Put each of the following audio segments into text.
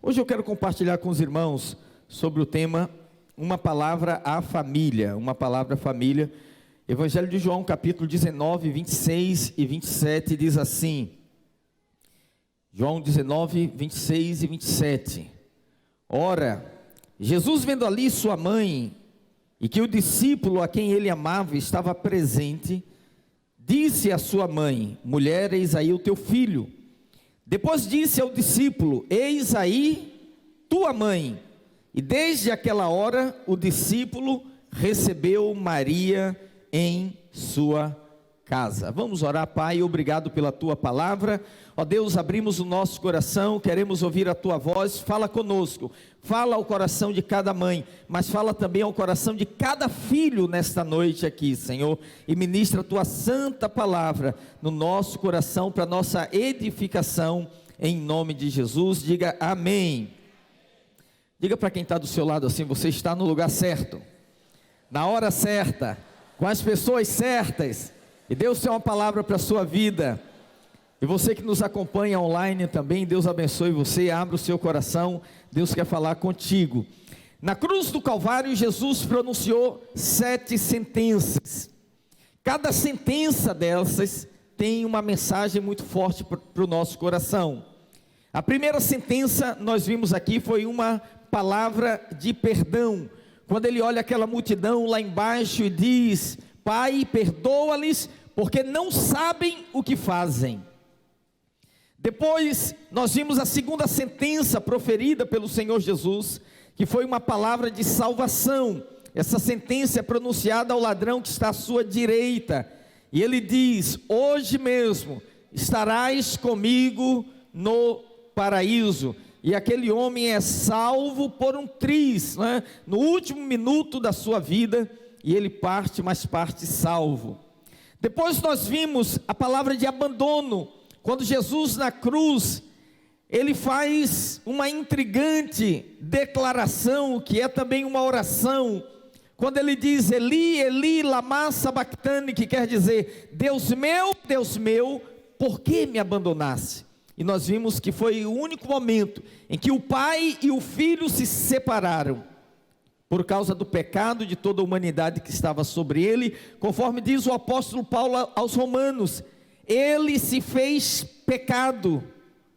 Hoje eu quero compartilhar com os irmãos sobre o tema Uma Palavra à Família. Uma Palavra à Família. Evangelho de João, capítulo 19, 26 e 27 diz assim. João 19, 26 e 27. Ora, Jesus vendo ali sua mãe e que o discípulo a quem ele amava estava presente, disse à sua mãe: mulher, eis aí o teu filho. Depois disse ao discípulo: eis aí tua mãe. E desde aquela hora o discípulo recebeu Maria em sua casa. Vamos orar. Pai, obrigado pela tua palavra. Ó Deus, abrimos o nosso coração, queremos ouvir a tua voz. Fala conosco, fala ao coração de cada mãe, mas fala também ao coração de cada filho nesta noite aqui, Senhor, e ministra a tua santa palavra no nosso coração para nossa edificação, em nome de Jesus. Diga amém. Diga para quem está do seu lado assim: você está no lugar certo, na hora certa, com as pessoas certas, e Deus tem uma palavra para a sua vida. E você que nos acompanha online também, Deus abençoe você, abra o seu coração, Deus quer falar contigo. Na cruz do Calvário, Jesus pronunciou 7 sentenças. Cada sentença dessas tem uma mensagem muito forte para o nosso coração. A primeira sentença, nós vimos aqui, foi uma palavra de perdão. Quando ele olha aquela multidão lá embaixo e diz: Pai, perdoa-lhes, porque não sabem o que fazem. Depois nós vimos a segunda sentença proferida pelo Senhor Jesus, que foi uma palavra de salvação. Essa sentença é pronunciada ao ladrão que está à sua direita, e ele diz: hoje mesmo estarás comigo no paraíso. E aquele homem é salvo por um triz, né? No último minuto da sua vida, e ele parte, mas parte salvo. Depois nós vimos a palavra de abandono. Quando Jesus na cruz, ele faz uma intrigante declaração, que é também uma oração, quando ele diz: Eli, Eli, lama sabachthani, que quer dizer: Deus meu, por que me abandonaste? E nós vimos que foi o único momento em que o pai e o filho se separaram, por causa do pecado de toda a humanidade que estava sobre ele, conforme diz o apóstolo Paulo aos Romanos: ele se fez pecado,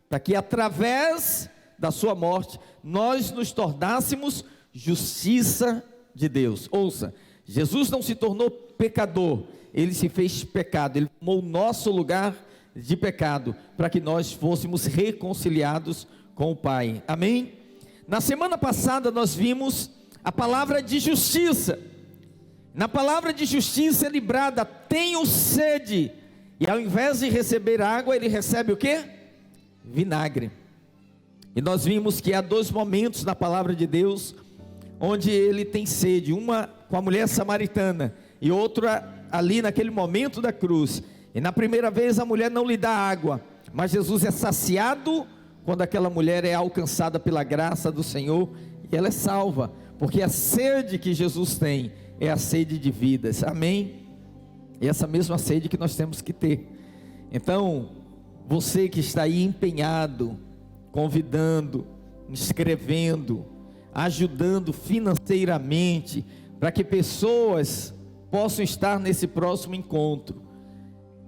para que através da sua morte, nós nos tornássemos justiça de Deus. Ouça, Jesus não se tornou pecador, ele se fez pecado, ele tomou o nosso lugar de pecado, para que nós fôssemos reconciliados com o Pai, amém? Na semana passada nós vimos a palavra de justiça. Na palavra de justiça é librada: tenho sede. E ao invés de receber água, ele recebe o quê? Vinagre. E nós vimos que há 2 momentos na palavra de Deus, onde ele tem sede, uma com a mulher samaritana, e outra ali naquele momento da cruz. E na primeira vez a mulher não lhe dá água, mas Jesus é saciado quando aquela mulher é alcançada pela graça do Senhor, e ela é salva, porque a sede que Jesus tem é a sede de vidas, amém? E essa mesma sede que nós temos que ter. Então, você que está aí empenhado, convidando, escrevendo, ajudando financeiramente, para que pessoas possam estar nesse próximo encontro.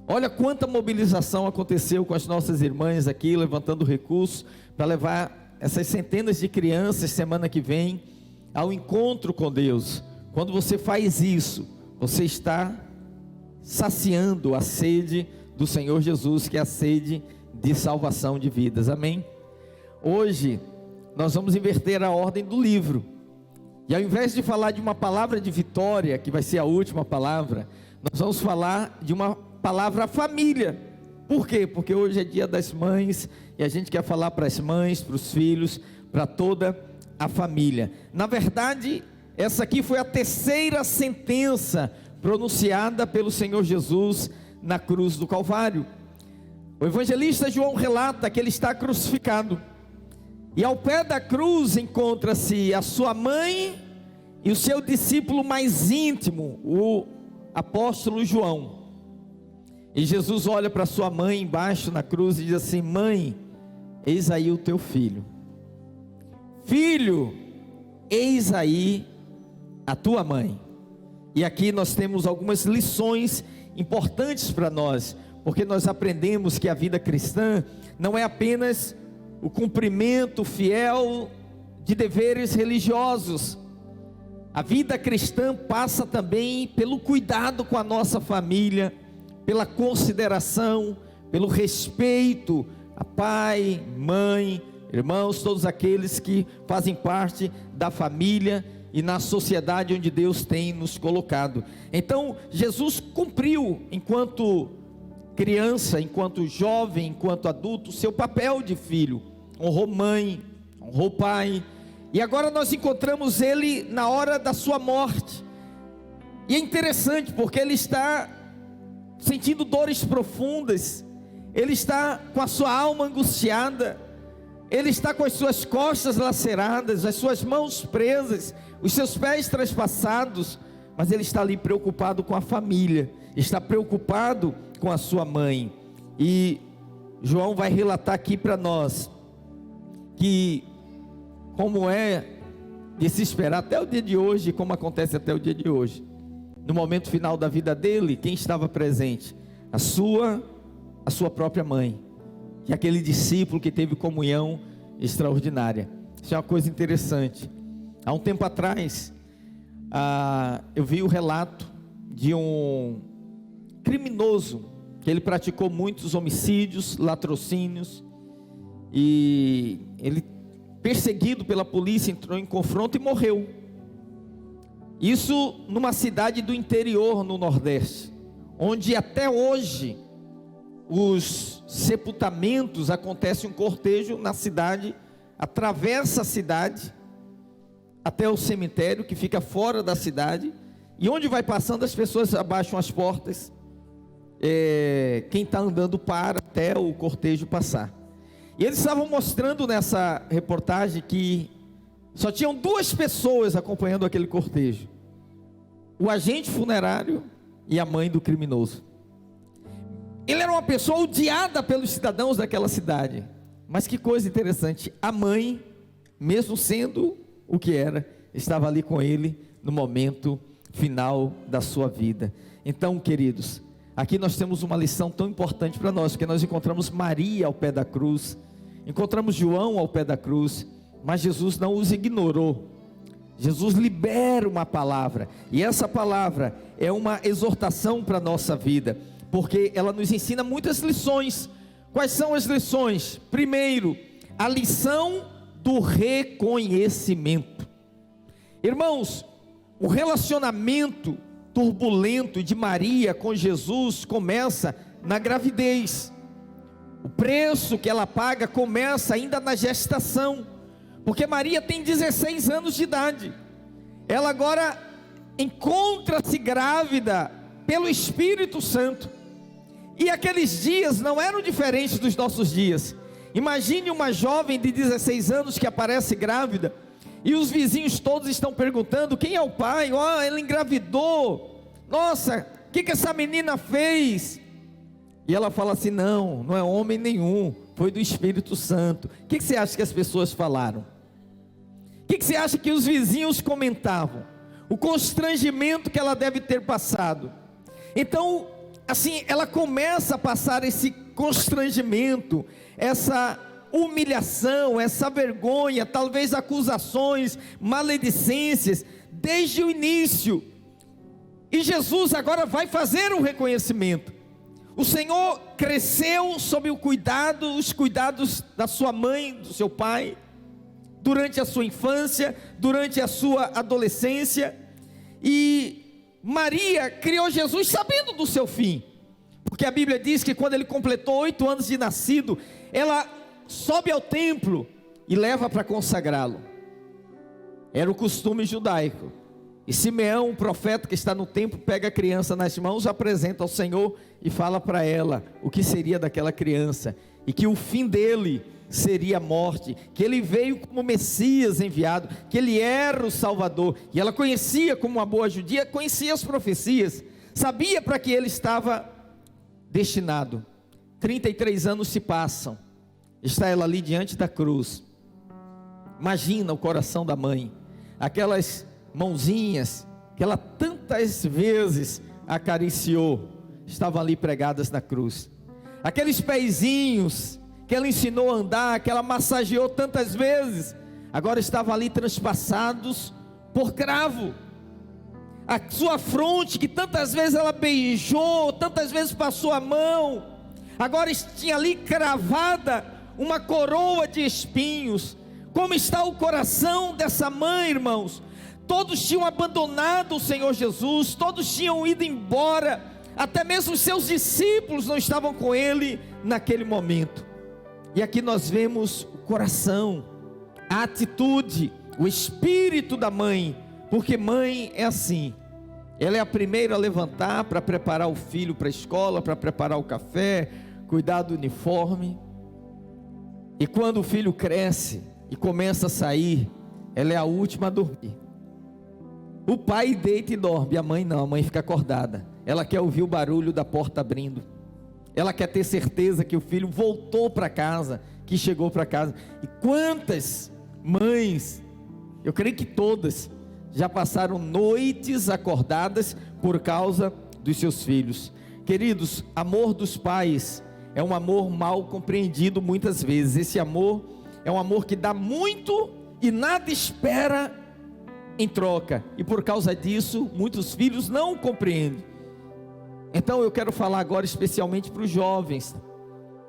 Olha quanta mobilização aconteceu com as nossas irmãs aqui, levantando recursos, para levar essas centenas de crianças semana que vem, ao encontro com Deus. Quando você faz isso, você está saciando a sede do Senhor Jesus, que é a sede de salvação de vidas, amém? Hoje nós vamos inverter a ordem do livro, e ao invés de falar de uma palavra de vitória, que vai ser a última palavra, nós vamos falar de uma palavra família. Por quê? Porque hoje é dia das mães, e a gente quer falar para as mães, para os filhos, para toda a família. Na verdade, essa aqui foi a 3ª sentença pronunciada pelo Senhor Jesus na cruz do Calvário. O evangelista João relata que ele está crucificado, e ao pé da cruz encontra-se a sua mãe e o seu discípulo mais íntimo, o apóstolo João. E Jesus olha para sua mãe embaixo na cruz e diz assim: mãe, eis aí o teu filho. filho, eis aí a tua mãe. E aqui nós temos algumas lições importantes para nós, porque nós aprendemos que a vida cristã não é apenas o cumprimento fiel de deveres religiosos. A vida cristã passa também pelo cuidado com a nossa família, pela consideração, pelo respeito a pai, mãe, irmãos, todos aqueles que fazem parte da família e na sociedade onde Deus tem nos colocado. Então, Jesus cumpriu, enquanto criança, enquanto jovem, enquanto adulto, seu papel de filho. Honrou mãe, honrou pai. E agora nós encontramos ele na hora da sua morte. E é interessante porque ele está sentindo dores profundas. Ele está com a sua alma angustiada. Ele está com as suas costas laceradas, as suas mãos presas, os seus pés trespassados. Mas ele está ali preocupado com a família, está preocupado com a sua mãe. E João vai relatar aqui para nós que, como é de se esperar até o dia de hoje, como acontece até o dia de hoje, no momento final da vida dele, quem estava presente? A sua própria mãe, e aquele discípulo que teve comunhão extraordinária. Isso é uma coisa interessante. Há um tempo atrás, eu vi o relato de um criminoso, que ele praticou muitos homicídios, latrocínios, e ele, perseguido pela polícia, entrou em confronto e morreu. Isso numa cidade do interior, no Nordeste, onde até hoje os sepultamentos, acontece um cortejo na cidade, atravessa a cidade até o cemitério que fica fora da cidade, e onde vai passando as pessoas abaixam as portas, quem está andando para até o cortejo passar. E eles estavam mostrando nessa reportagem que só tinham 2 pessoas acompanhando aquele cortejo: o agente funerário e a mãe do criminoso. Ele era uma pessoa odiada pelos cidadãos daquela cidade. Mas que coisa interessante, a mãe, mesmo sendo o que era, estava ali com ele no momento final da sua vida. Então, queridos, aqui nós temos uma lição tão importante para nós, porque nós encontramos Maria ao pé da cruz, encontramos João ao pé da cruz, mas Jesus não os ignorou. Jesus libera uma palavra, e essa palavra é uma exortação para a nossa vida, porque ela nos ensina muitas lições. Quais são as lições? Primeiro, a lição do reconhecimento. Irmãos, o relacionamento turbulento de Maria com Jesus começa na gravidez. O preço que ela paga começa ainda na gestação, porque Maria tem 16 anos de idade. Ela agora encontra-se grávida pelo Espírito Santo. E aqueles dias não eram diferentes dos nossos dias. Imagine uma jovem de 16 anos que aparece grávida, e os vizinhos todos estão perguntando: quem é o pai? Ela engravidou. Nossa, o que essa menina fez? E ela fala assim: não é homem nenhum, foi do Espírito Santo. O que você acha que as pessoas falaram? O que você acha que os vizinhos comentavam? O constrangimento que ela deve ter passado. Então, assim, ela começa a passar esse constrangimento, essa humilhação, essa vergonha, talvez acusações, maledicências, desde o início. E Jesus agora vai fazer um reconhecimento. O Senhor cresceu sob os cuidados da sua mãe, do seu pai, durante a sua infância, durante a sua adolescência, e Maria criou Jesus sabendo do seu fim, porque a Bíblia diz que quando ele completou 8 anos de nascido, ela sobe ao templo e leva para consagrá-lo. Era o costume judaico. E Simeão, o profeta que está no templo, pega a criança nas mãos, apresenta ao Senhor e fala para ela o que seria daquela criança, e que o fim dele seria a morte, que ele veio como Messias enviado, que ele era o Salvador. E ela conhecia, como uma boa judia, conhecia as profecias, sabia para que ele estava destinado. 33 anos se passam, está ela ali diante da cruz, Imagina o coração da mãe, aquelas mãozinhas que ela tantas vezes acariciou, estavam ali pregadas na cruz. Aqueles pezinhos que ela ensinou a andar, que ela massageou tantas vezes, agora estavam ali transpassados por cravo. A sua fronte, que tantas vezes ela beijou, tantas vezes passou a mão, agora tinha ali cravada uma coroa de espinhos. Como está o coração dessa mãe, irmãos? Todos tinham abandonado o Senhor Jesus, todos tinham ido embora, até mesmo os seus discípulos não estavam com ele naquele momento. E aqui nós vemos o coração, a atitude, o espírito da mãe, porque mãe é assim, ela é a primeira a levantar para preparar o filho para a escola, para preparar o café, cuidar do uniforme. E quando o filho cresce e começa a sair, ela é a última a dormir. O pai deita e dorme, a mãe não, a mãe fica acordada. Ela quer ouvir o barulho da porta abrindo, ela quer ter certeza que o filho voltou para casa, que chegou para casa. E quantas mães, eu creio que todas, já passaram noites acordadas por causa dos seus filhos. Queridos, amor dos pais é um amor mal compreendido muitas vezes. Esse amor é um amor que dá muito e nada espera em troca, e por causa disso muitos filhos não compreendem. Então eu quero falar agora especialmente para os jovens,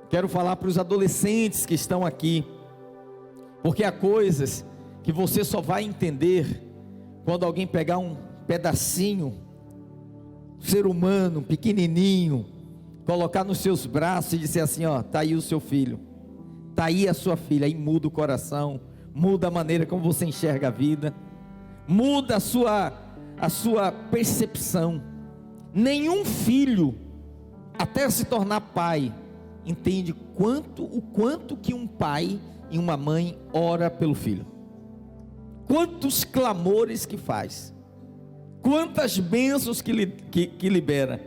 quero falar para os adolescentes que estão aqui, porque há coisas que você só vai entender quando alguém pegar um pedacinho, ser humano, pequenininho, colocar nos seus braços e dizer assim: ó, está aí o seu filho, está aí a sua filha. Aí muda o coração, muda a maneira como você enxerga a vida, muda a sua percepção. Nenhum filho, até se tornar pai, entende o quanto que um pai e uma mãe ora pelo filho, quantos clamores que faz, quantas bênçãos que libera.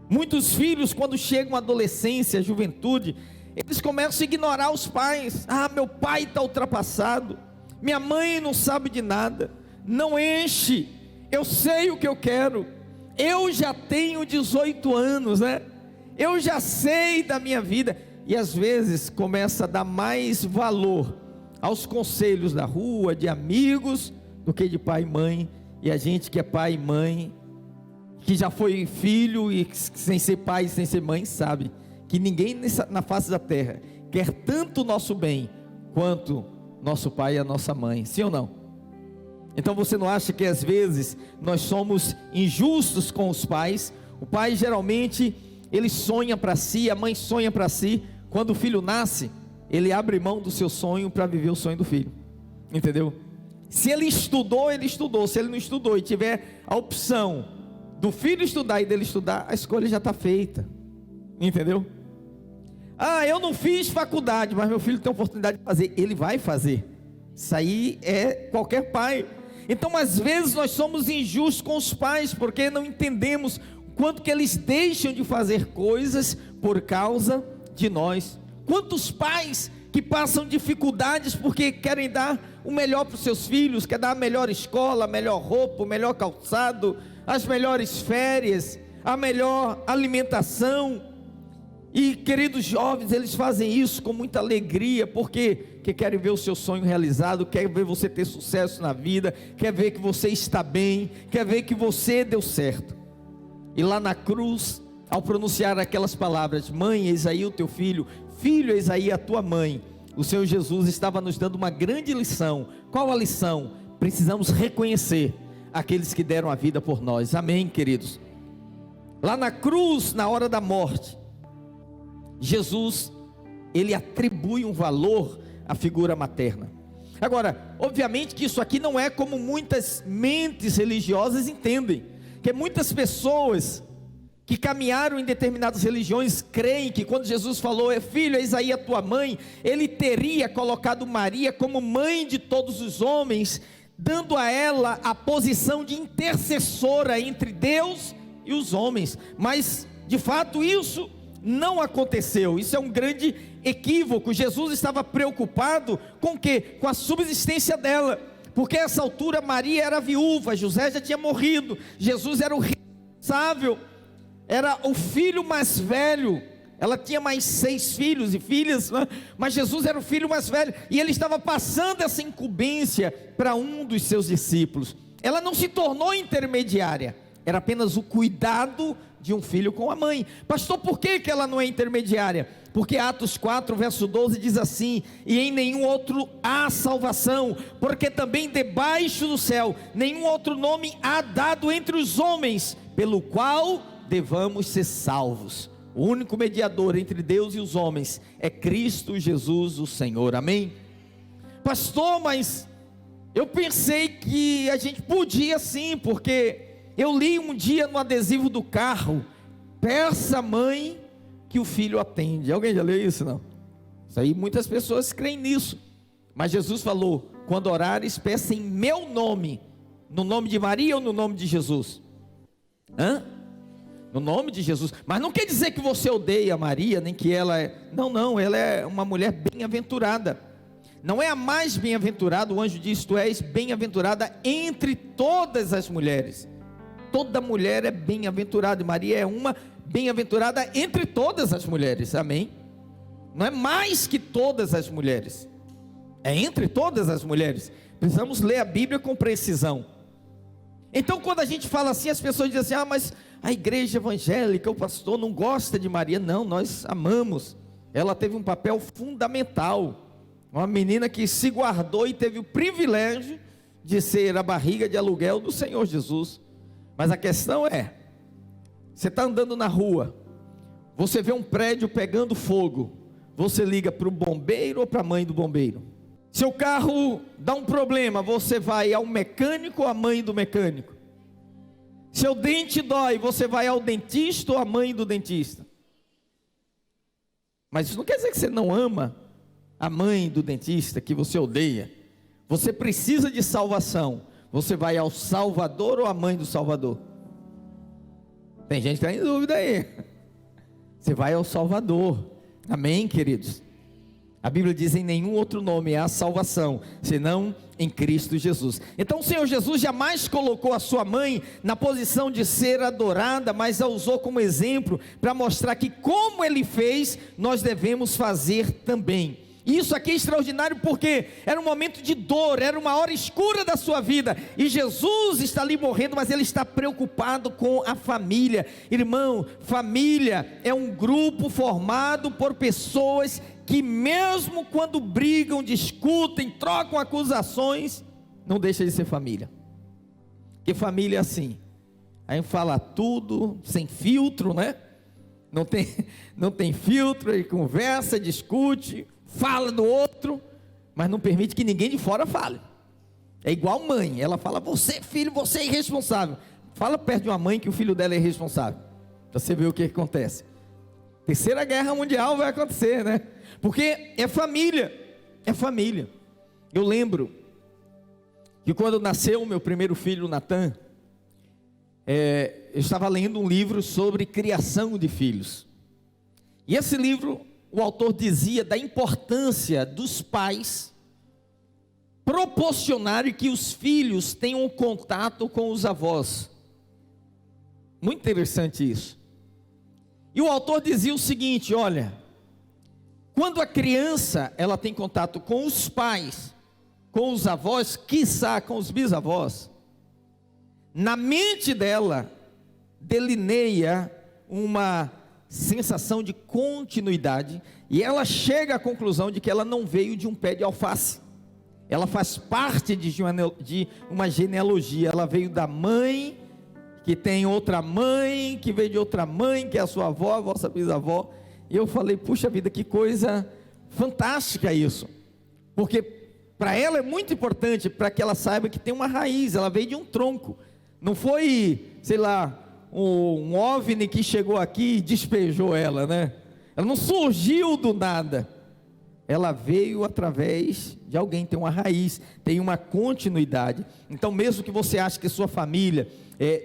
Muitos filhos, quando chegam à adolescência, à juventude, eles começam a ignorar os pais. Ah, meu pai está ultrapassado, minha mãe não sabe de nada, não enche, eu sei o que eu quero, eu já tenho 18 anos, né? Eu já sei da minha vida. E às vezes começa a dar mais valor aos conselhos da rua, de amigos, do que de pai e mãe. E a gente que é pai e mãe, que já foi filho e sem ser pai, sem ser mãe, sabe que ninguém na face da terra quer tanto o nosso bem quanto nosso pai e a nossa mãe, sim ou não? Então você não acha que às vezes nós somos injustos com os pais? O pai geralmente ele sonha para si, a mãe sonha para si. Quando o filho nasce, ele abre mão do seu sonho para viver o sonho do filho, entendeu? Se ele estudou, ele estudou. Se ele não estudou e tiver a opção do filho estudar e dele estudar, a escolha já está feita, entendeu? Ah, eu não fiz faculdade, mas meu filho tem a oportunidade de fazer, ele vai fazer. Isso aí é qualquer pai. Então às vezes nós somos injustos com os pais, porque não entendemos o quanto que eles deixam de fazer coisas por causa de nós. Quantos pais que passam dificuldades porque querem dar o melhor para os seus filhos, quer dar a melhor escola, a melhor roupa, o melhor calçado, as melhores férias, a melhor alimentação. E queridos jovens, eles fazem isso com muita alegria, porque querem ver o seu sonho realizado, quer ver você ter sucesso na vida, quer ver que você está bem, quer ver que você deu certo. E lá na cruz, ao pronunciar aquelas palavras: mãe, eis aí o teu filho, filho, eis aí a tua mãe, o Senhor Jesus estava nos dando uma grande lição. Qual a lição? Precisamos reconhecer aqueles que deram a vida por nós. Amém, queridos? Lá na cruz, na hora da morte, Jesus, ele atribui um valor à figura materna. Agora, obviamente que isso aqui não é como muitas mentes religiosas entendem, que muitas pessoas que caminharam em determinadas religiões creem que quando Jesus falou: filho, eis aí a tua mãe, ele teria colocado Maria como mãe de todos os homens, dando a ela a posição de intercessora entre Deus e os homens. Mas de fato isso não aconteceu. Isso é um grande equívoco. Jesus estava preocupado com o quê? Com a subsistência dela, porque a essa altura Maria era viúva, José já tinha morrido, Jesus era o responsável, era o filho mais velho. Ela tinha mais 6 filhos e filhas, né? Mas Jesus era o filho mais velho, e ele estava passando essa incumbência para um dos seus discípulos. Ela não se tornou intermediária, era apenas o cuidado de um filho com a mãe. Pastor, por que ela não é intermediária? Porque Atos 4, verso 12 diz assim: e em nenhum outro há salvação, porque também debaixo do céu nenhum outro nome há dado entre os homens, pelo qual devamos ser salvos. O único mediador entre Deus e os homens é Cristo Jesus o Senhor, amém? Pastor, mas eu pensei que a gente podia sim, porque eu li um dia no adesivo do carro: peça à mãe que o filho atende. Alguém já leu isso? Não? Isso aí, muitas pessoas creem nisso, mas Jesus falou: quando orares, peça em meu nome. No nome de Maria ou no nome de Jesus? No nome de Jesus. Mas não quer dizer que você odeia Maria, nem que ela é... Não, ela é uma mulher bem-aventurada. Não é a mais bem-aventurada. O anjo diz: tu és bem-aventurada entre todas as mulheres. Toda mulher é bem-aventurada, e Maria é uma bem-aventurada entre todas as mulheres, amém? Não é mais que todas as mulheres, é entre todas as mulheres. Precisamos ler a Bíblia com precisão. Então, quando a gente fala assim, as pessoas dizem assim: mas a igreja evangélica, o pastor não gosta de Maria. Não, nós amamos. Ela teve um papel fundamental, uma menina que se guardou e teve o privilégio de ser a barriga de aluguel do Senhor Jesus. Mas a questão é, você está andando na rua, você vê um prédio pegando fogo, você liga para o bombeiro ou para a mãe do bombeiro? Seu carro dá um problema, você vai ao mecânico ou à mãe do mecânico? Seu dente dói, você vai ao dentista ou à mãe do dentista? Mas isso não quer dizer que você não ama a mãe do dentista, que você odeia. Você precisa de salvação, você vai ao Salvador ou à mãe do Salvador? Tem gente que está em dúvida aí. Você vai ao Salvador, amém, queridos? A Bíblia diz: em nenhum outro nome há salvação, senão em Cristo Jesus. Então o Senhor Jesus jamais colocou a sua mãe na posição de ser adorada, mas a usou como exemplo para mostrar que, como Ele fez, nós devemos fazer também. Isso aqui é extraordinário, porque era um momento de dor, era uma hora escura da sua vida, e Jesus está ali morrendo, mas Ele está preocupado com a família. Irmão, família é um grupo formado por pessoas que, mesmo quando brigam, discutem, trocam acusações, não deixa de ser família. Porque família é assim, a gente fala tudo sem filtro, né? Não tem filtro, ele conversa, discute, fala do outro, mas não permite que ninguém de fora fale. É igual mãe, ela fala: você filho, você é irresponsável. Fala perto de uma mãe que o filho dela é irresponsável, para você ver o que acontece. Terceira Guerra Mundial vai acontecer, né? Porque é família, é família. Eu lembro que quando nasceu o meu primeiro filho, Natan, eu estava lendo um livro sobre criação de filhos, e esse livro, o autor dizia da importância dos pais proporcionarem que os filhos tenham contato com os avós. Muito interessante isso. E o autor dizia o seguinte: olha, quando a criança ela tem contato com os pais, com os avós, quiçá com os bisavós, na mente dela delineia uma sensação de continuidade, e ela chega à conclusão de que ela não veio de um pé de alface, ela faz parte de uma genealogia, ela veio da mãe, que tem outra mãe, que veio de outra mãe, que é a sua avó, a vossa bisavó. E eu falei: puxa vida, que coisa fantástica isso, porque para ela é muito importante, para que ela saiba que tem uma raiz, ela veio de um tronco, não foi, sei lá, um OVNI que chegou aqui e despejou ela, né? Ela não surgiu do nada, ela veio através de alguém, tem uma raiz, tem uma continuidade. Então, mesmo que você ache que sua família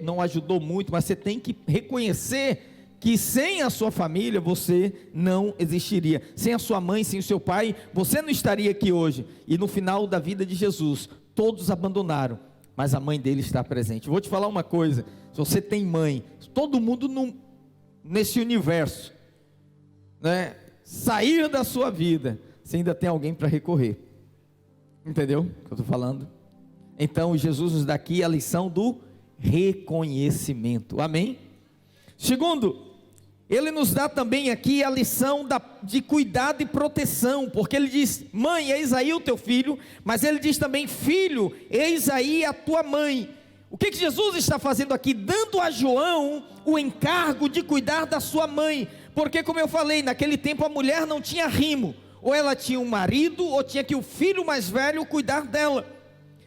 não ajudou muito, mas você tem que reconhecer que sem a sua família você não existiria, sem a sua mãe, sem o seu pai, você não estaria aqui hoje. E no final da vida de Jesus, todos abandonaram, mas a mãe dele está presente. Vou te falar uma coisa: se você tem mãe, todo mundo nesse universo, né, sair da sua vida, você ainda tem alguém para recorrer. Entendeu o que eu estou falando? Então Jesus nos dá aqui a lição do reconhecimento. Amém? Segundo, ele nos dá também aqui a lição de cuidado e proteção, porque ele diz: mãe, eis aí o teu filho, mas ele diz também: filho, eis aí a tua mãe. O que Jesus está fazendo aqui? Dando a João o encargo de cuidar da sua mãe, porque, como eu falei, naquele tempo a mulher não tinha arrimo, ou ela tinha um marido, ou tinha que o filho mais velho cuidar dela.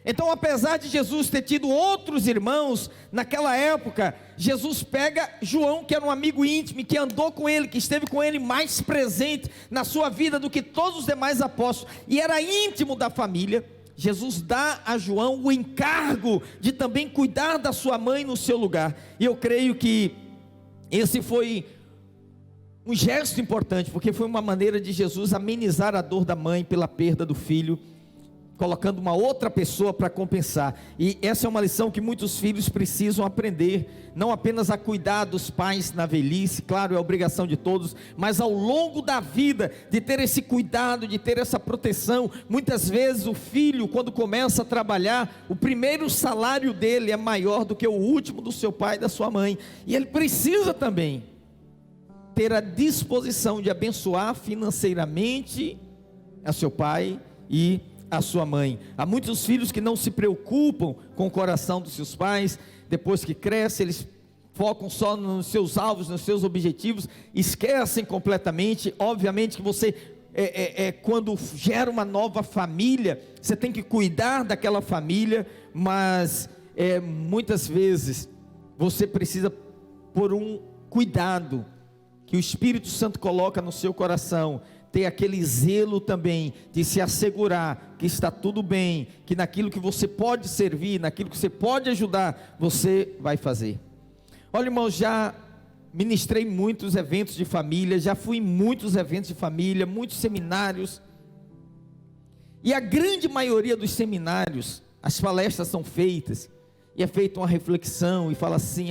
Então, apesar de Jesus ter tido outros irmãos, naquela época, Jesus pega João, que era um amigo íntimo, que andou com ele, que esteve com ele mais presente na sua vida do que todos os demais apóstolos, e era íntimo da família. Jesus dá a João o encargo de também cuidar da sua mãe no seu lugar, e eu creio que esse foi um gesto importante, porque foi uma maneira de Jesus amenizar a dor da mãe pela perda do filho, colocando uma outra pessoa para compensar. E essa é uma lição que muitos filhos precisam aprender, não apenas a cuidar dos pais na velhice, claro, é obrigação de todos, mas ao longo da vida, de ter esse cuidado, de ter essa proteção. Muitas vezes o filho, quando começa a trabalhar, o primeiro salário dele é maior do que o último do seu pai e da sua mãe, e ele precisa também ter a disposição de abençoar financeiramente a seu pai e a sua mãe. Há muitos filhos que não se preocupam com o coração dos seus pais. Depois que crescem, eles focam só nos seus alvos, nos seus objetivos, esquecem completamente. Obviamente que você, quando gera uma nova família, você tem que cuidar daquela família, mas muitas vezes você precisa por um cuidado que o Espírito Santo coloca no seu coração, ter aquele zelo também de se assegurar que está tudo bem, que naquilo que você pode servir, naquilo que você pode ajudar, você vai fazer. Olha, irmãos, já ministrei muitos eventos de família, já fui em muitos eventos de família, muitos seminários, e a grande maioria dos seminários, as palestras são feitas, e é feita uma reflexão, e fala assim: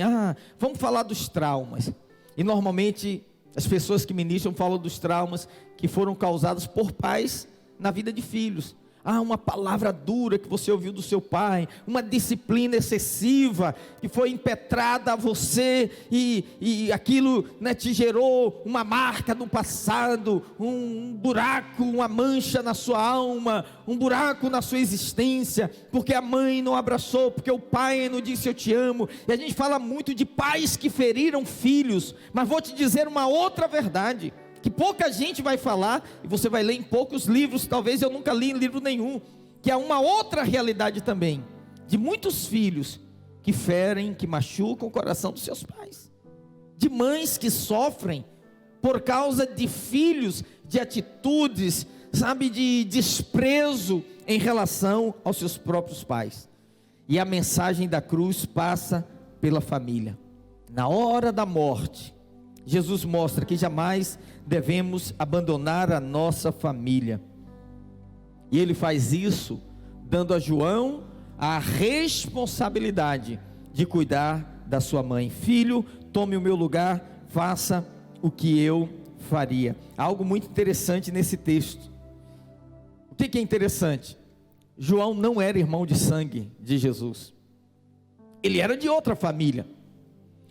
vamos falar dos traumas, e normalmente as pessoas que ministram falam dos traumas que foram causados por pais na vida de filhos. Uma palavra dura que você ouviu do seu pai, uma disciplina excessiva que foi impetrada a você, e aquilo, né, te gerou uma marca no passado, um buraco, uma mancha na sua alma, um buraco na sua existência, porque a mãe não abraçou, porque o pai não disse eu te amo. E a gente fala muito de pais que feriram filhos, mas vou te dizer uma outra verdade, que pouca gente vai falar, e você vai ler em poucos livros, talvez eu nunca li em livro nenhum, que há uma outra realidade também, de muitos filhos que ferem, que machucam o coração dos seus pais, de mães que sofrem por causa de filhos, de atitudes, sabe, de desprezo em relação aos seus próprios pais. E a mensagem da cruz passa pela família. Na hora da morte, Jesus mostra que jamais devemos abandonar a nossa família, e ele faz isso dando a João a responsabilidade de cuidar da sua mãe. Filho, tome o meu lugar, faça o que eu faria. Algo muito interessante nesse texto. O que é interessante? João não era irmão de sangue de Jesus, ele era de outra família,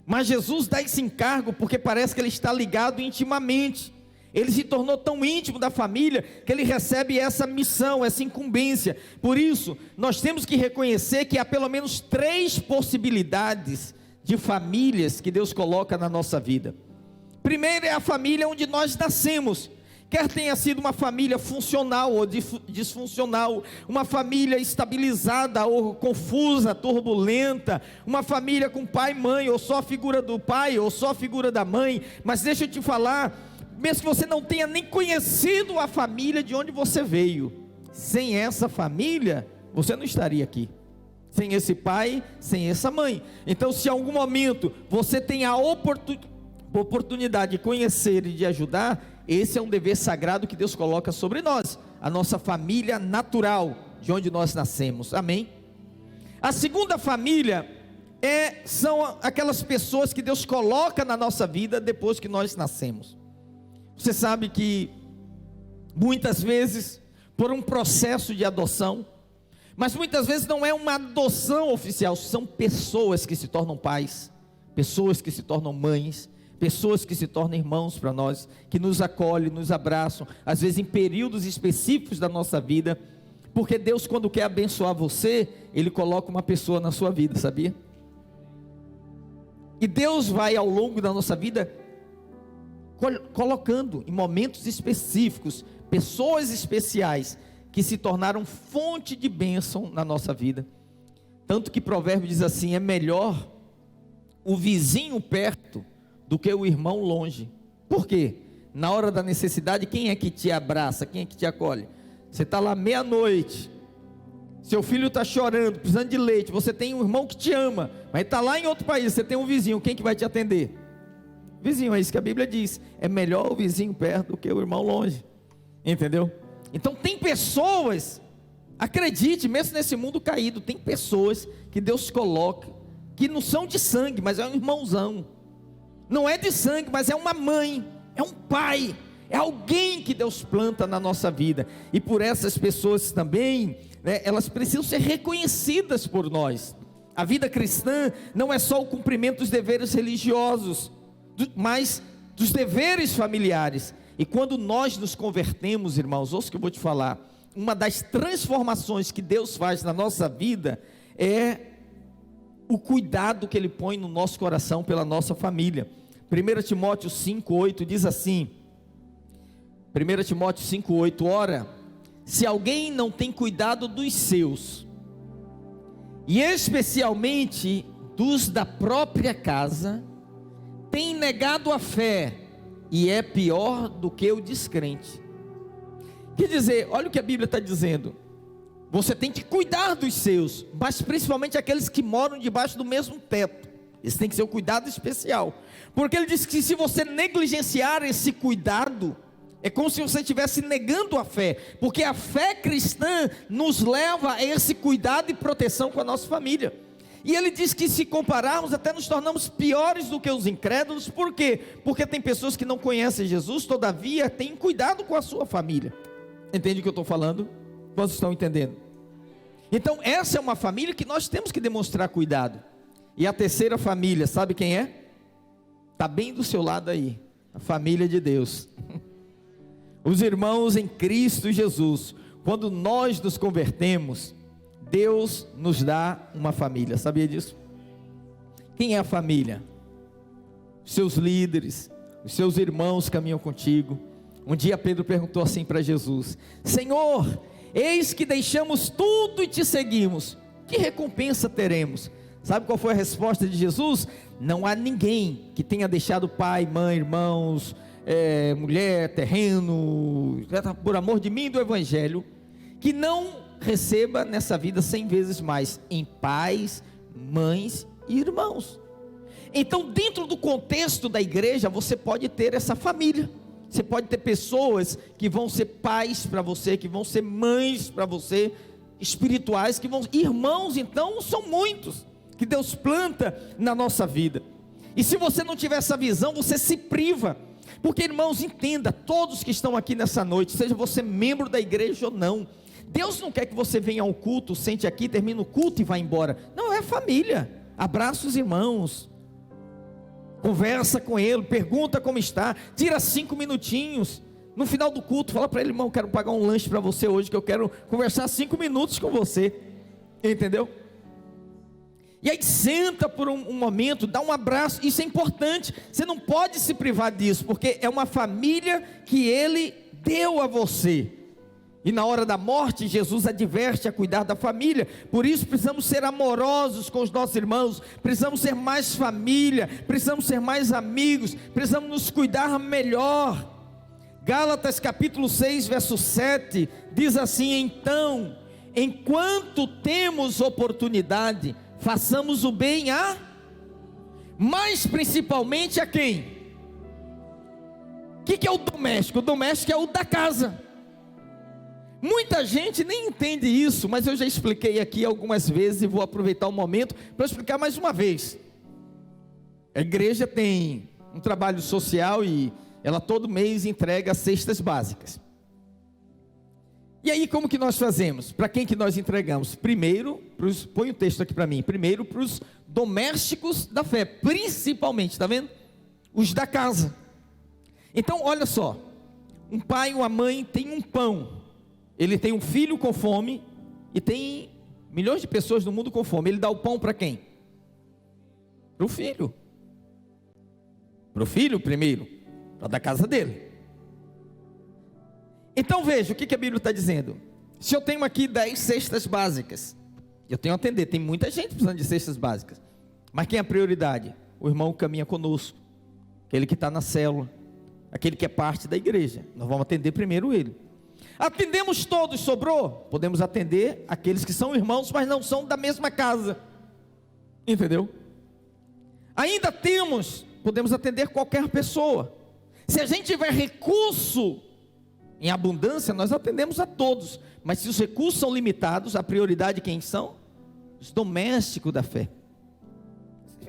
mas Jesus dá esse encargo porque parece que ele está ligado intimamente. Ele se tornou tão íntimo da família que ele recebe essa missão, essa incumbência. Por isso, nós temos que reconhecer que há pelo menos 3 possibilidades de famílias que Deus coloca na nossa vida. Primeiro é a família onde nós nascemos. Quer tenha sido uma família funcional ou disfuncional, uma família estabilizada ou confusa, turbulenta, uma família com pai e mãe, ou só a figura do pai, ou só a figura da mãe. Mas deixa eu te falar, mesmo que você não tenha nem conhecido a família de onde você veio, sem essa família, você não estaria aqui. Sem esse pai, sem essa mãe. Então, se em algum momento você tem a oportunidade, oportunidade de conhecer e de ajudar, esse é um dever sagrado que Deus coloca sobre nós, a nossa família natural, de onde nós nascemos, amém? A segunda família são aquelas pessoas que Deus coloca na nossa vida depois que nós nascemos. Você sabe que muitas vezes, por um processo de adoção, mas muitas vezes não é uma adoção oficial, são pessoas que se tornam pais, pessoas que se tornam mães, pessoas que se tornam irmãos para nós, que nos acolhem, nos abraçam, às vezes em períodos específicos da nossa vida, porque Deus, quando quer abençoar você, Ele coloca uma pessoa na sua vida, sabia? E Deus vai ao longo da nossa vida colocando em momentos específicos pessoas especiais que se tornaram fonte de bênção na nossa vida. Tanto que Provérbio diz assim: é melhor o vizinho perto do que o irmão longe. Por quê? Na hora da necessidade, quem é que te abraça? Quem é que te acolhe? Você está lá meia-noite, seu filho está chorando, precisando de leite, você tem um irmão que te ama, mas está lá em outro país, você tem um vizinho, quem que vai te atender? Vizinho, é isso que a Bíblia diz, é melhor o vizinho perto do que o irmão longe, entendeu? Então tem pessoas, acredite, mesmo nesse mundo caído, tem pessoas que Deus coloca, que não são de sangue, mas é um irmãozão, não é de sangue, mas é uma mãe, é um pai, é alguém que Deus planta na nossa vida, e por essas pessoas também, elas precisam ser reconhecidas por nós. A vida cristã não é só o cumprimento dos deveres religiosos, mas dos deveres familiares. E quando nós nos convertemos, irmãos, ouça o que eu vou te falar, uma das transformações que Deus faz na nossa vida é o cuidado que Ele põe no nosso coração pela nossa família. 1 Timóteo 5,8 diz assim, 1 Timóteo 5,8, ora, se alguém não tem cuidado dos seus, e especialmente dos da própria casa, tem negado a fé, e é pior do que o descrente. Quer dizer, olha o que a Bíblia está dizendo, você tem que cuidar dos seus, mas principalmente aqueles que moram debaixo do mesmo teto, esse tem que ser um cuidado especial, porque ele diz que se você negligenciar esse cuidado, é como se você estivesse negando a fé, porque a fé cristã nos leva a esse cuidado e proteção com a nossa família. E ele diz que se compararmos, até nos tornamos piores do que os incrédulos. Por quê? Porque tem pessoas que não conhecem Jesus, todavia têm cuidado com a sua família. Entende o que eu estou falando? Vocês estão entendendo? Então essa é uma família que nós temos que demonstrar cuidado. E a terceira família, sabe quem é? Está bem do seu lado aí, a família de Deus. Os irmãos em Cristo Jesus. Quando nós nos convertemos, Deus nos dá uma família, sabia disso? Quem é a família? Os seus líderes, os seus irmãos caminham contigo. Um dia Pedro perguntou assim para Jesus: Senhor, eis que deixamos tudo e te seguimos, que recompensa teremos? Sabe qual foi a resposta de Jesus? Não há ninguém que tenha deixado pai, mãe, irmãos, mulher, terreno, por amor de mim e do Evangelho, que não receba nessa vida 100 vezes mais, em pais, mães e irmãos. Então dentro do contexto da igreja, você pode ter essa família, você pode ter pessoas que vão ser pais para você, que vão ser mães para você, espirituais, que vão, irmãos então são muitos, que Deus planta na nossa vida. E se você não tiver essa visão, você se priva, porque irmãos, entenda, todos que estão aqui nessa noite, seja você membro da igreja ou não, Deus não quer que você venha ao culto, sente aqui, termina o culto e vá embora. Não, é família. Abraça os irmãos, conversa com ele, pergunta como está, tira 5 minutinhos. No final do culto, fala para ele: irmão, quero pagar um lanche para você hoje, que eu quero conversar 5 minutos com você. Entendeu? E aí senta por um momento, dá um abraço. Isso é importante, você não pode se privar disso, porque é uma família que Ele deu a você. E na hora da morte, Jesus adverte a cuidar da família. Por isso precisamos ser amorosos com os nossos irmãos, precisamos ser mais família, precisamos ser mais amigos, precisamos nos cuidar melhor. Gálatas capítulo 6, verso 7, diz assim: então, enquanto temos oportunidade, façamos o bem mas principalmente a quem? que é o doméstico? O doméstico é o da casa. Muita gente nem entende isso, mas eu já expliquei aqui algumas vezes e vou aproveitar o momento para explicar mais uma vez. A igreja tem um trabalho social e ela todo mês entrega cestas básicas. E aí como que nós fazemos? Para quem que nós entregamos? Primeiro, põe o texto aqui para mim, primeiro para os domésticos da fé, principalmente, está vendo? Os da casa. Então olha só, um pai, uma mãe tem um pão, ele tem um filho com fome, e tem milhões de pessoas no mundo com fome, ele dá o pão para quem? Para o filho. Para o filho primeiro, para da casa dele. Então veja, o que a Bíblia está dizendo? Se eu tenho aqui 10 cestas básicas, eu tenho a atender, tem muita gente precisando de cestas básicas, mas quem é a prioridade? O irmão que caminha conosco, aquele que está na célula, aquele que é parte da igreja. Nós vamos atender primeiro ele. Atendemos todos, sobrou? Podemos atender aqueles que são irmãos, mas não são da mesma casa. Entendeu? Ainda podemos atender qualquer pessoa. Se a gente tiver recurso em abundância, nós atendemos a todos. Mas se os recursos são limitados, a prioridade quem são? Os domésticos da fé.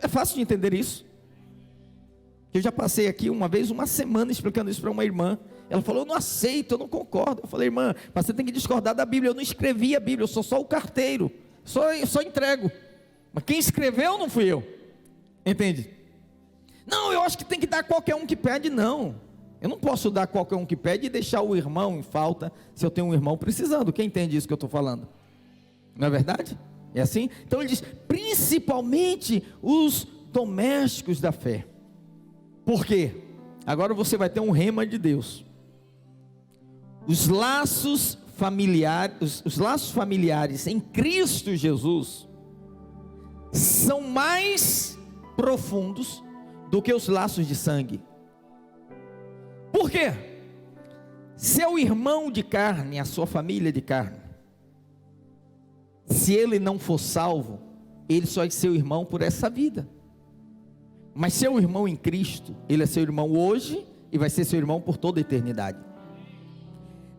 É fácil de entender isso. Eu já passei aqui uma vez, uma semana explicando isso para uma irmã. Ela falou, eu não aceito, eu não concordo. Eu falei, irmã, mas você tem que discordar da Bíblia. Eu não escrevi a Bíblia, eu sou só o carteiro. Eu só entrego. Mas quem escreveu não fui eu. Entende? Não, eu acho que tem que dar qualquer um que pede. Não, eu não posso dar qualquer um que pede e deixar o irmão em falta, se eu tenho um irmão precisando. Quem entende isso que eu estou falando? Não é verdade? É assim? Então ele diz, principalmente os domésticos da fé. Por quê? Agora você vai ter um rema de Deus. Os laços familiares em Cristo Jesus são mais profundos do que os laços de sangue. Por quê? Seu irmão de carne, a sua família de carne, se ele não for salvo, ele só é seu irmão por essa vida. Mas seu irmão em Cristo, ele é seu irmão hoje e vai ser seu irmão por toda a eternidade.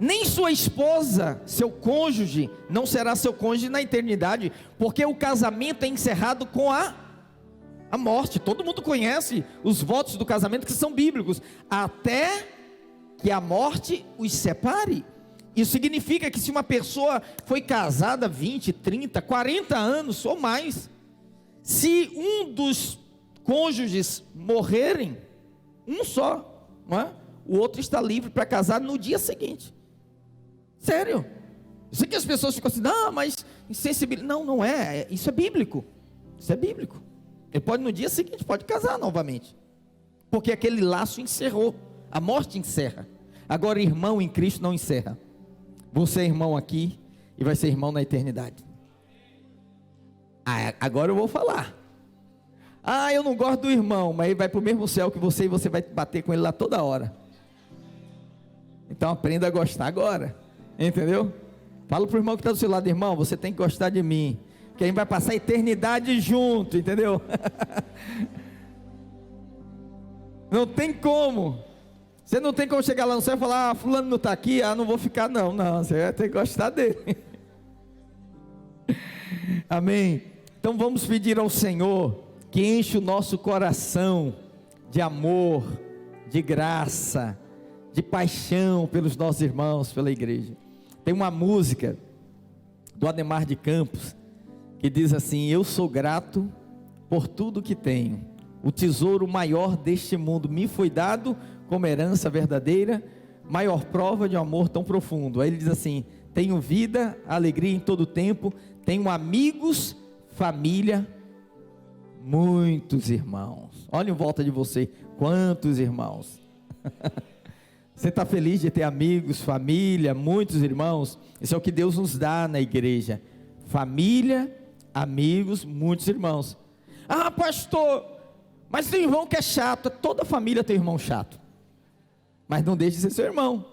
Nem sua esposa, seu cônjuge, não será seu cônjuge na eternidade, porque o casamento é encerrado com a morte. Todo mundo conhece os votos do casamento que são bíblicos, até que a morte os separe. Isso significa que se uma pessoa foi casada 20, 30, 40 anos ou mais, se um dos cônjuges morrerem, um só, não é? O outro está livre para casar no dia seguinte. Sério? Eu sei que as pessoas ficam assim, não, mas insensibilidade. Não, não é, isso é bíblico. Isso é bíblico. Ele pode no dia seguinte, pode casar novamente, porque aquele laço encerrou, a morte encerra. Agora irmão em Cristo não encerra. Você é irmão aqui e vai ser irmão na eternidade. Agora eu vou falar. Eu não gosto do irmão, mas ele vai para o mesmo céu que você, e você vai bater com ele lá toda hora. Então aprenda a gostar agora, entendeu? Fala para o irmão que está do seu lado, irmão, você tem que gostar de mim, porque a gente vai passar a eternidade junto, entendeu? Não tem como. Você não tem como chegar lá no céu e falar, fulano não está aqui, não vou ficar não, você vai ter que gostar dele. Amém? Então vamos pedir ao Senhor que enche o nosso coração de amor, de graça, de paixão pelos nossos irmãos, pela igreja. Tem uma música do Ademar de Campos que diz assim, eu sou grato por tudo que tenho, o tesouro maior deste mundo me foi dado como herança verdadeira, maior prova de um amor tão profundo. Aí ele diz assim, tenho vida, alegria em todo tempo, tenho amigos, família, muitos irmãos. Olha em volta de você, quantos irmãos. Você está feliz de ter amigos, família, muitos irmãos? Isso é o que Deus nos dá na igreja, família, amigos, muitos irmãos. Pastor, mas tem irmão que é chato. Toda família tem irmão chato, mas não deixe de ser seu irmão.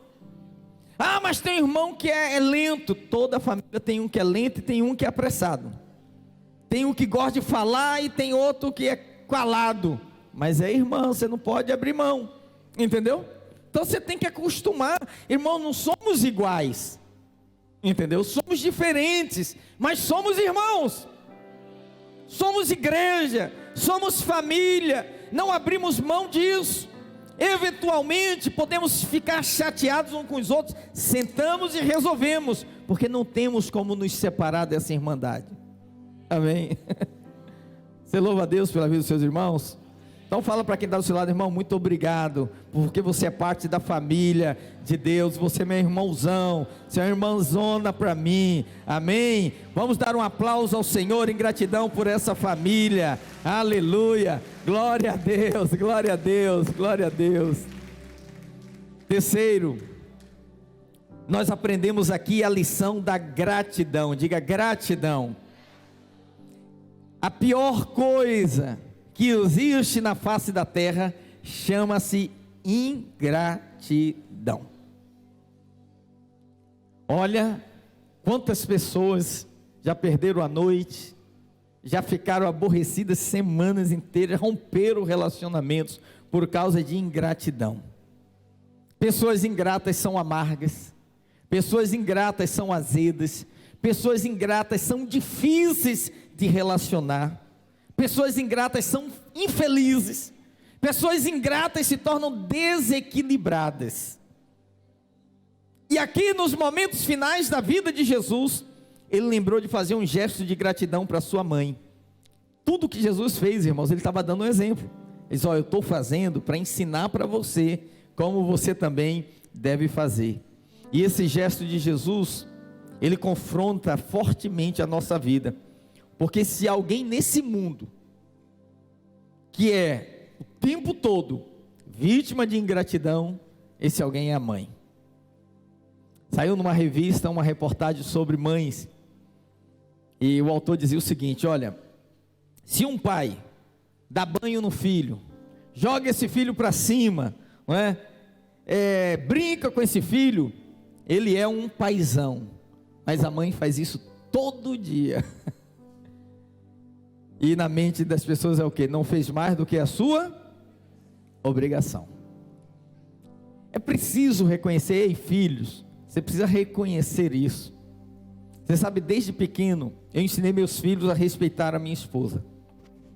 Mas tem irmão que é lento. Toda família tem um que é lento e tem um que é apressado. Tem um que gosta de falar e tem outro que é calado. Mas é irmão, você não pode abrir mão. Entendeu? Então você tem que acostumar, irmão, não somos iguais, entendeu? Somos diferentes, mas somos irmãos, somos igreja, somos família, não abrimos mão disso. Eventualmente podemos ficar chateados uns com os outros, sentamos e resolvemos, porque não temos como nos separar dessa irmandade. Amém? Você louva a Deus pela vida dos seus irmãos? Então fala para quem está do seu lado: irmão, muito obrigado, porque você é parte da família de Deus, você é meu irmãozão, você é uma irmãzona para mim, amém? Vamos dar um aplauso ao Senhor em gratidão por essa família, aleluia, glória a Deus, glória a Deus, glória a Deus. Terceiro, nós aprendemos aqui a lição da gratidão, diga gratidão. A pior coisa que existe na face da terra chama-se ingratidão. Olha quantas pessoas já perderam a noite, já ficaram aborrecidas semanas inteiras, romperam relacionamentos por causa de ingratidão. Pessoas ingratas são amargas, pessoas ingratas são azedas, pessoas ingratas são difíceis de relacionar. Pessoas ingratas são infelizes, pessoas ingratas se tornam desequilibradas. E aqui nos momentos finais da vida de Jesus, ele lembrou de fazer um gesto de gratidão para sua mãe. Tudo que Jesus fez, irmãos, ele estava dando um exemplo. Ele disse: eu estou fazendo para ensinar para você como você também deve fazer. E esse gesto de Jesus, ele confronta fortemente a nossa vida. Porque se alguém nesse mundo, que é o tempo todo vítima de ingratidão, esse alguém é a mãe. Saiu numa revista uma reportagem sobre mães, e o autor dizia o seguinte: olha, se um pai dá banho no filho, joga esse filho para cima, não é? Brinca com esse filho, ele é um paizão, mas a mãe faz isso todo dia. E na mente das pessoas é o que? Não fez mais do que a sua obrigação. É preciso reconhecer, ei filhos, você precisa reconhecer isso. Você sabe, desde pequeno, eu ensinei meus filhos a respeitar a minha esposa.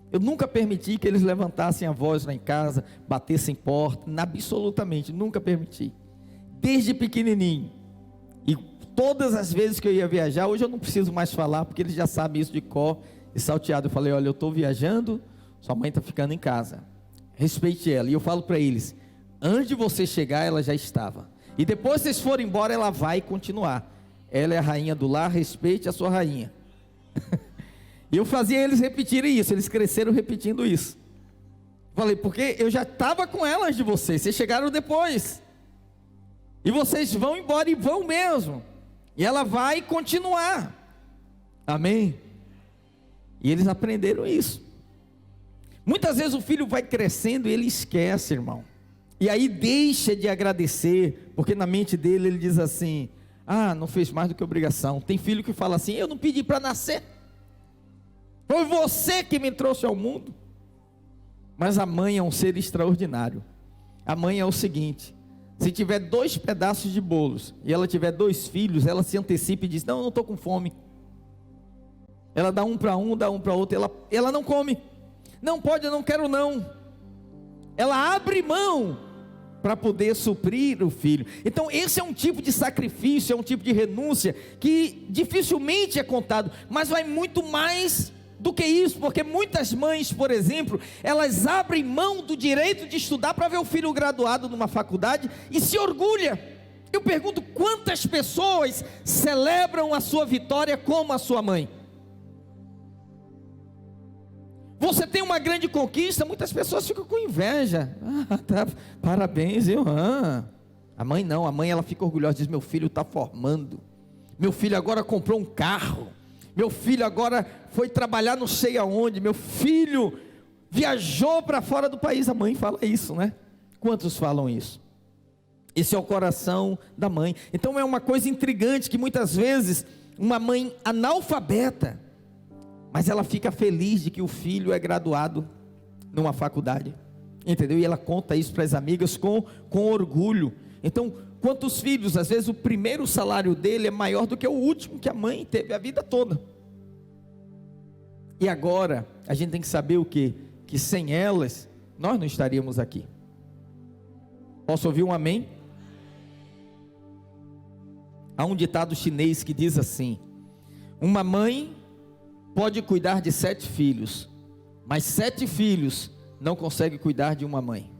Eu nunca permiti que eles levantassem a voz lá em casa, batessem porta, absolutamente, nunca permiti. Desde pequenininho. E todas as vezes que eu ia viajar, hoje eu não preciso mais falar, porque eles já sabem isso de cor e salteado. Eu falei: olha, eu estou viajando, sua mãe está ficando em casa, respeite ela. E eu falo para eles: antes de você chegar, ela já estava, e depois que vocês forem embora, ela vai continuar. Ela é a rainha do lar, respeite a sua rainha. E eu fazia eles repetirem isso, eles cresceram repetindo isso. Falei: porque eu já estava com ela antes de vocês chegaram depois, e vocês vão embora, e vão mesmo, e ela vai continuar, amém? E eles aprenderam isso. Muitas vezes o filho vai crescendo e ele esquece, irmão, e aí deixa de agradecer, porque na mente dele ele diz assim: ah, não fez mais do que obrigação. Tem filho que fala assim: eu não pedi para nascer, foi você que me trouxe ao mundo. Mas a mãe é um ser extraordinário. A mãe é o seguinte: se tiver 2 pedaços de bolos e ela tiver 2 filhos, ela se antecipa e diz: não, eu não estou com fome. Ela dá um para um, dá um para outro, ela não come. Não pode, eu não quero não. Ela abre mão para poder suprir o filho. Então esse é um tipo de sacrifício, é um tipo de renúncia que dificilmente é contado, mas vai muito mais do que isso, porque muitas mães, por exemplo, elas abrem mão do direito de estudar para ver o filho graduado numa faculdade e se orgulha. Eu pergunto: quantas pessoas celebram a sua vitória como a sua mãe? Você tem uma grande conquista, muitas pessoas ficam com inveja. Ah, tá, parabéns, viu? A mãe não, a mãe ela fica orgulhosa, diz: meu filho está formando, meu filho agora comprou um carro, meu filho agora foi trabalhar não sei aonde, meu filho viajou para fora do país. A mãe fala isso, né? Quantos falam isso? Esse é o coração da mãe. Então é uma coisa intrigante que muitas vezes uma mãe analfabeta, mas ela fica feliz de que o filho é graduado numa faculdade. entendeu? E ela conta isso para as amigas com orgulho. Então, quantos filhos, às vezes o primeiro salário dele é maior do que o último que a mãe teve a vida toda. E agora, a gente tem que saber o quê? Que sem elas, nós não estaríamos aqui. Posso ouvir um amém? Há um ditado chinês que diz assim: uma mãe pode cuidar de 7 filhos, mas 7 filhos não conseguem cuidar de uma mãe.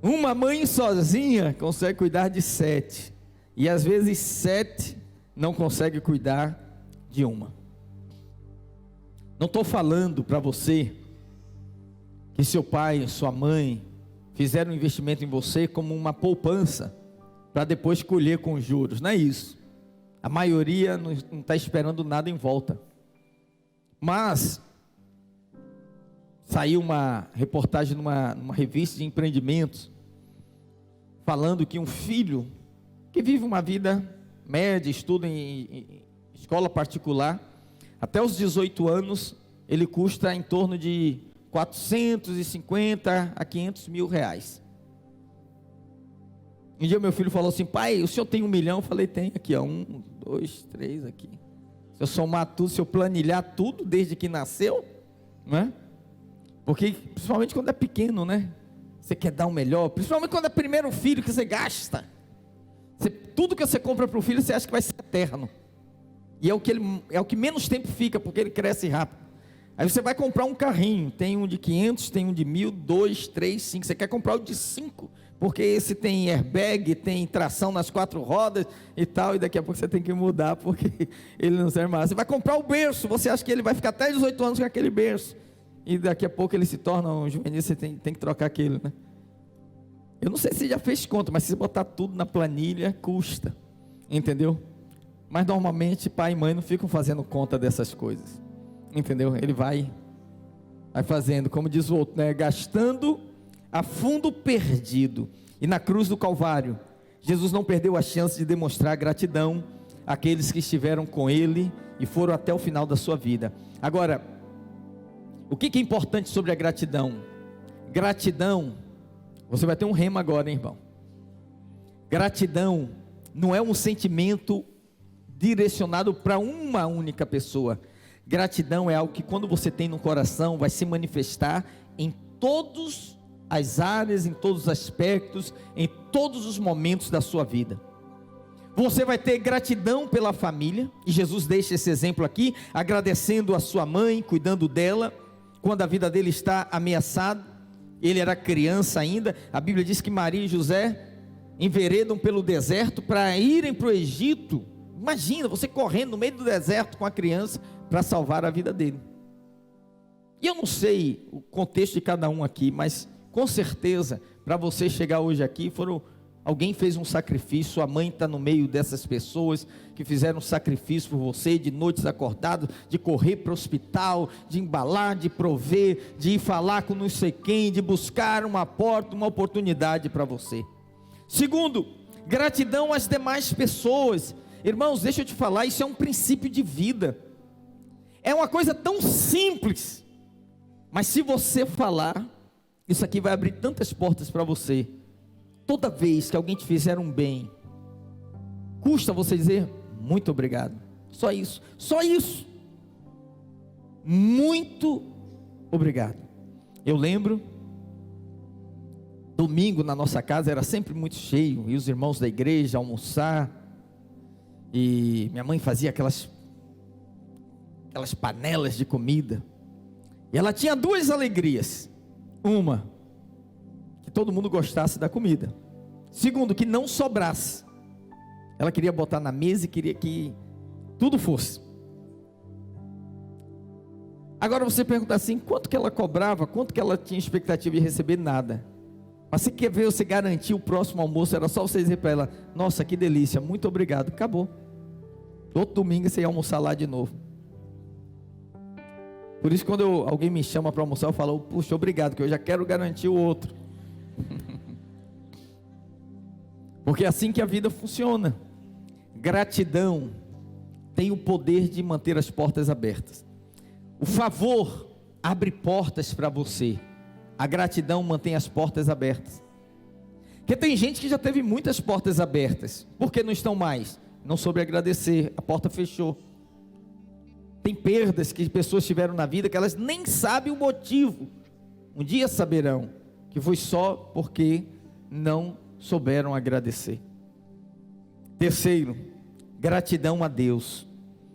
Uma mãe sozinha consegue cuidar de 7, e às vezes 7 não consegue cuidar de uma. Não estou falando para você que seu pai, sua mãe fizeram um investimento em você como uma poupança para depois colher com juros, não é isso. A maioria não está esperando nada em volta. Mas saiu uma reportagem numa revista de empreendimentos falando que um filho que vive uma vida média, estuda em escola particular, até os 18 anos ele custa em torno de 450 a 500 mil reais. Um dia meu filho falou assim: pai, o senhor tem 1 milhão? Eu falei: tem aqui, ó, 1, 2, 3 aqui. Se eu somar tudo, se eu planilhar tudo desde que nasceu, né? Porque principalmente quando é pequeno, né? Você quer dar o melhor, principalmente quando é primeiro filho que você gasta. Tudo que você compra para o filho, você acha que vai ser eterno. E é o que menos tempo fica, porque ele cresce rápido. Aí você vai comprar um carrinho, tem um de 500, tem um de 1.000, 2, 3, 5, você quer comprar o de 5, porque esse tem airbag, tem tração nas 4 rodas e tal, e daqui a pouco você tem que mudar, porque ele não serve mais. Você vai comprar o berço, você acha que ele vai ficar até 18 anos com aquele berço, e daqui a pouco ele se torna um juvenil, você tem que trocar aquele, né? Eu não sei se você já fez conta, mas se você botar tudo na planilha, custa, entendeu? Mas normalmente pai e mãe não ficam fazendo conta dessas coisas, entendeu? Ele vai fazendo, como diz o outro, né? Gastando a fundo perdido. E na cruz do Calvário, Jesus não perdeu a chance de demonstrar gratidão àqueles que estiveram com Ele e foram até o final da sua vida. Agora, o que é importante sobre a gratidão? Gratidão, você vai ter um rema agora, hein, irmão? Gratidão não é um sentimento direcionado para uma única pessoa. Gratidão é algo que, quando você tem no coração, vai se manifestar em todas as áreas, em todos os aspectos, em todos os momentos da sua vida. Você vai ter gratidão pela família, e Jesus deixa esse exemplo aqui, agradecendo a sua mãe, cuidando dela, quando a vida dele está ameaçada. Ele era criança ainda. A Bíblia diz que Maria e José enveredam pelo deserto para irem para o Egito. Imagina, você correndo no meio do deserto com a criança para salvar a vida dele. E eu não sei o contexto de cada um aqui, mas com certeza, para você chegar hoje aqui, alguém fez um sacrifício. Sua mãe está no meio dessas pessoas que fizeram um sacrifício por você, de noites acordadas, de correr para o hospital, de embalar, de prover, de ir falar com não sei quem, de buscar uma porta, uma oportunidade para você. Segundo, gratidão às demais pessoas. Irmãos, deixa eu te falar, isso é um princípio de vida. É uma coisa tão simples, mas se você falar, isso aqui vai abrir tantas portas para você. Toda vez que alguém te fizer um bem, custa você dizer muito obrigado. Só isso, só isso. Muito obrigado. Eu lembro, domingo na nossa casa era sempre muito cheio, e os irmãos da igreja almoçar, e minha mãe fazia aquelas panelas de comida, e ela tinha 2 alegrias: uma, que todo mundo gostasse da comida; segundo, que não sobrasse. Ela queria botar na mesa e queria que tudo fosse. Agora você pergunta assim: quanto que ela cobrava, quanto que ela tinha expectativa de receber? Nada. Mas você quer ver você garantir o próximo almoço? Era só você dizer para ela: nossa, que delícia, muito obrigado, acabou. Outro domingo você ia almoçar lá de novo. Por isso, quando alguém me chama para almoçar, eu falo: puxa, obrigado, que eu já quero garantir o outro. Porque é assim que a vida funciona. Gratidão tem o poder de manter as portas abertas. O favor, abre portas para você. A gratidão mantém as portas abertas. Porque tem gente que já teve muitas portas abertas. Por que não estão mais? Não soube agradecer, a porta fechou. Tem perdas que pessoas tiveram na vida que elas nem sabem o motivo. Um dia saberão que foi só porque não souberam agradecer. Terceiro, gratidão a Deus.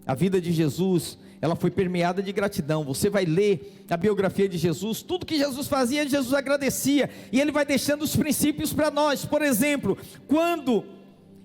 A vida de Jesus, ela foi permeada de gratidão. Você vai ler a biografia de Jesus, tudo que Jesus fazia, Jesus agradecia, e ele vai deixando os princípios para nós. Por exemplo, quando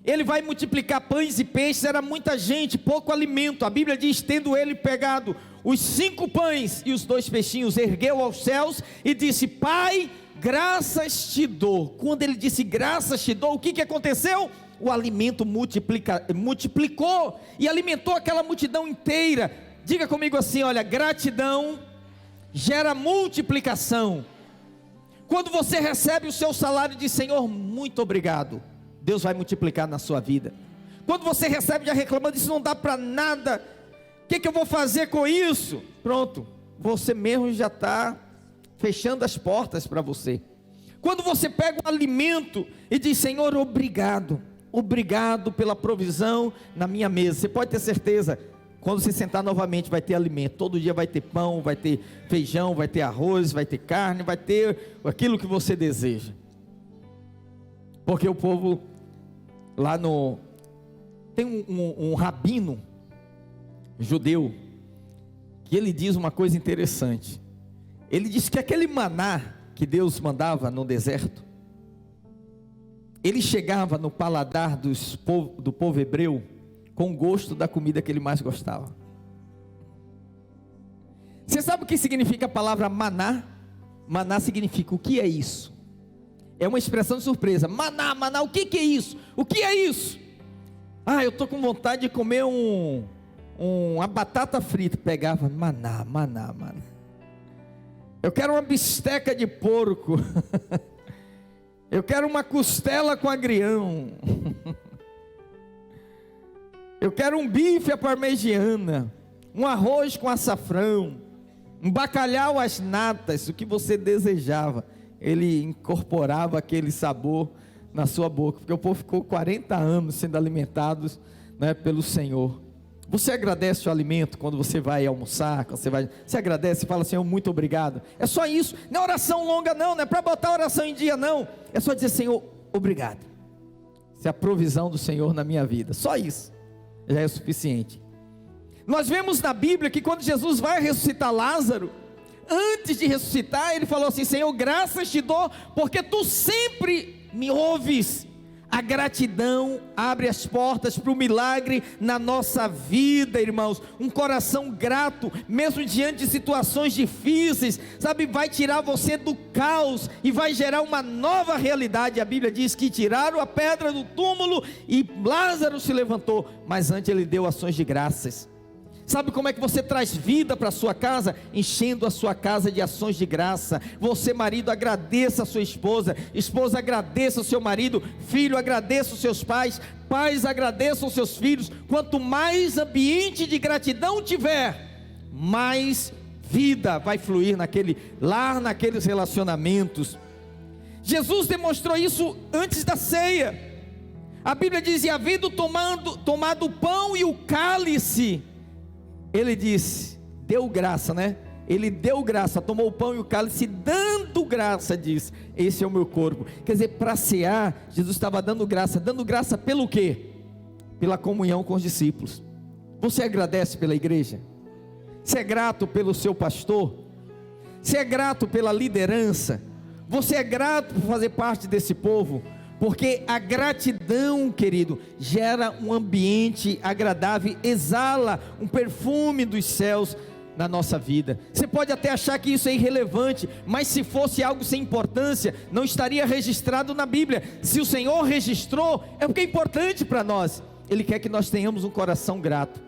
ele vai multiplicar pães e peixes, era muita gente, pouco alimento. A Bíblia diz, tendo ele pegado os 5 pães e os 2 peixinhos, ergueu aos céus e disse: Pai, graças te dou. Quando ele disse graças te dou, o que aconteceu? O alimento multiplicou e alimentou aquela multidão inteira. Diga comigo assim, olha, gratidão gera multiplicação. Quando você recebe o seu salário e diz: Senhor, muito obrigado, Deus vai multiplicar na sua vida. Quando você recebe já reclamando, isso não dá para nada, o que eu vou fazer com isso? Pronto, você mesmo já está fechando as portas para você. Quando você pega o alimento e diz: Senhor, obrigado, obrigado pela provisão na minha mesa. Você pode ter certeza, quando você sentar novamente vai ter alimento. Todo dia vai ter pão, vai ter feijão, vai ter arroz, vai ter carne, vai ter aquilo que você deseja. Porque o povo lá tem um rabino judeu que ele diz uma coisa interessante. Ele diz que aquele maná que Deus mandava no deserto, ele chegava no paladar do povo hebreu com o gosto da comida que ele mais gostava. Você sabe o que significa a palavra maná? Maná significa: o que é isso? É uma expressão de surpresa. Maná, maná, o que é isso? O que é isso? Ah, eu estou com vontade de comer uma batata frita. Pegava, maná, maná, maná. Eu quero uma bisteca de porco. Eu quero uma costela com agrião. Eu quero um bife à parmegiana, um arroz com açafrão, um bacalhau às natas, o que você desejava. Ele incorporava aquele sabor na sua boca, porque o povo ficou 40 anos sendo alimentados, né, pelo Senhor. Você agradece o alimento quando você vai almoçar, quando você agradece e fala: Senhor, muito obrigado. É só isso, não é oração longa não é para botar a oração em dia não, é só dizer: Senhor, obrigado. Essa é a provisão do Senhor na minha vida, só isso já é o suficiente. Nós vemos na Bíblia que quando Jesus vai ressuscitar Lázaro, antes de ressuscitar, ele falou assim: Senhor, graças te dou, porque tu sempre me ouves. A gratidão abre as portas para o milagre na nossa vida, irmãos. Um coração grato, mesmo diante de situações difíceis, sabe, vai tirar você do caos e vai gerar uma nova realidade. A Bíblia diz que tiraram a pedra do túmulo e Lázaro se levantou, mas antes ele deu ações de graças. Sabe como é que você traz vida para a sua casa? Enchendo a sua casa de ações de graça. Você, marido, agradeça a sua esposa. Esposa, agradeça o seu marido. Filho, agradeça os seus pais. Pais, agradeçam os seus filhos. Quanto mais ambiente de gratidão tiver, mais vida vai fluir naquele lar, naqueles relacionamentos. Jesus demonstrou isso antes da ceia. A Bíblia diz: e havendo tomado o pão e o cálice, ele disse, deu graça, né? Ele deu graça, tomou o pão e o cálice, dando graça, diz: esse é o meu corpo. Quer dizer, para cear, Jesus estava dando graça pelo quê? Pela comunhão com os discípulos. Você agradece pela igreja? Você é grato pelo seu pastor? Você é grato pela liderança? Você é grato por fazer parte desse povo? Porque a gratidão, querido, gera um ambiente agradável, exala um perfume dos céus na nossa vida. Você pode até achar que isso é irrelevante, mas se fosse algo sem importância, não estaria registrado na Bíblia. Se o Senhor registrou, é porque é importante para nós. Ele quer que nós tenhamos um coração grato.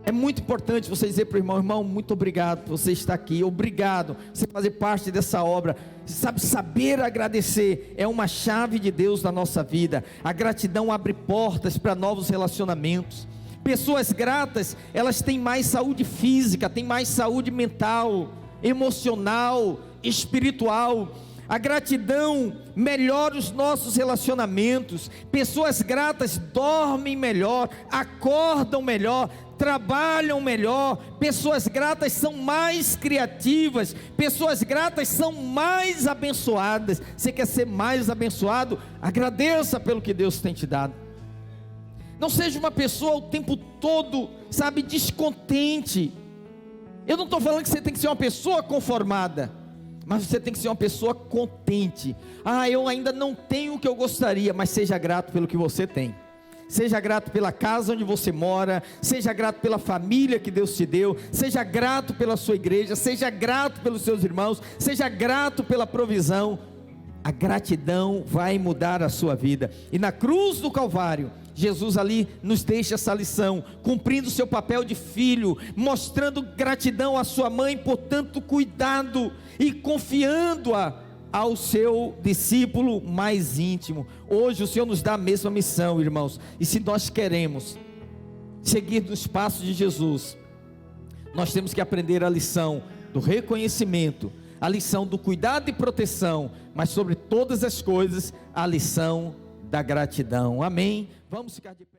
É muito importante você dizer para o irmão: irmão, muito obrigado por você estar aqui, obrigado por você fazer parte dessa obra. Saber agradecer é uma chave de Deus na nossa vida. A gratidão abre portas para novos relacionamentos. Pessoas gratas, elas têm mais saúde física, têm mais saúde mental, emocional, espiritual. A gratidão melhora os nossos relacionamentos. Pessoas gratas dormem melhor, acordam melhor, trabalham melhor. Pessoas gratas são mais criativas. Pessoas gratas são mais abençoadas. Você quer ser mais abençoado? Agradeça pelo que Deus tem te dado. Não seja uma pessoa o tempo todo, sabe, descontente. Eu não estou falando que você tem que ser uma pessoa conformada, mas você tem que ser uma pessoa contente. Eu ainda não tenho o que eu gostaria, mas seja grato pelo que você tem. Seja grato pela casa onde você mora, seja grato pela família que Deus te deu, seja grato pela sua igreja, seja grato pelos seus irmãos, seja grato pela provisão. A gratidão vai mudar a sua vida. E na cruz do Calvário, Jesus ali nos deixa essa lição, cumprindo o seu papel de filho, mostrando gratidão à sua mãe por tanto cuidado e confiando-a ao seu discípulo mais íntimo. Hoje o Senhor nos dá a mesma missão, irmãos, e se nós queremos seguir nos passos de Jesus, nós temos que aprender a lição do reconhecimento, a lição do cuidado e proteção, mas sobre todas as coisas, a lição da gratidão. Amém? Vamos ficar de pé.